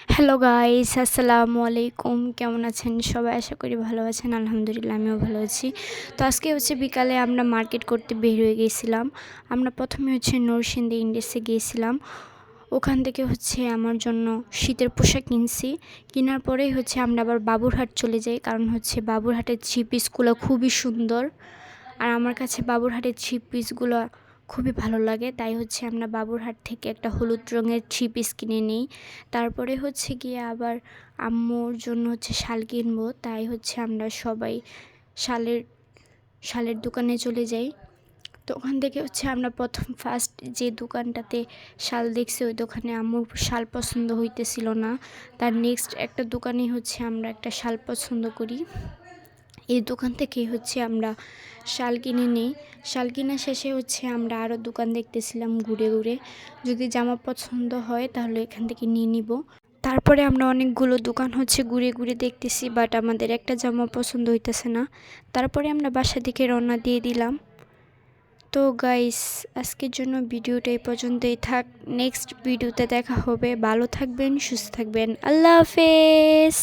Hello guys, আসসালামু আলাইকুম। কেমন আছেন সবাই? আশা করি ভালো আছেন। আলহামদুলিল্লাহ আমিও ভালো আছি। তো আজকে বিকালে আমরা মার্কেট করতে বের হয়ে গিয়েছিলাম। আমরা প্রথমে নরসিংদী ইন্ডেক্সে গিয়েছিলাম। ওখান থেকে আমার জন্য শীতের পোশাক কিনছি। কেনার পরেই আমরা আবার বাবুরহাট চলে যাই, কারণ বাবুরহাটের থ্রি পিসগুলো খুবই সুন্দর। আর আমার কাছে বাবুরহাটের থ্রি পিসগুলো খুবই ভালো লাগে, তাই আমরা বাবুরহাট থেকে একটা হলুদ রঙের থ্রি পিস কিনে নিই। তারপরে গিয়ে আবার আম্মুর জন্য শাল কিনবো, তাই আমরা সবাই শালের শালের দোকানে চলে যাই। তো ওখান থেকে আমরা প্রথম ফার্স্ট যে দোকানটাতে শাল দেখছি, ওই দোকানে আম্মুর শাল পছন্দ হইতেছিল না। তার নেক্সট একটা দোকানে আমরা একটা শাল পছন্দ করি। এই দোকান থেকে আমরা শাল কিনে নিই। শাল কেনা শেষে আমরা আরও দোকান দেখতেছিলাম ঘুরে ঘুরে, যদি জামা পছন্দ হয় তাহলে এখান থেকে নিয়ে নিব। তারপরে আমরা অনেকগুলো দোকান ঘুরে ঘুরে দেখতেছি, বাট আমাদের একটা জামা পছন্দ হইতেছে না। তারপরে আমরা বাসা থেকে রওনা দিয়ে দিলাম। তো গাইস, আজকের জন্য ভিডিওটা এই পর্যন্তই থাক। নেক্সট ভিডিওতে দেখা হবে। ভালো থাকবেন, সুস্থ থাকবেন। আল্লাহ হাফেজ।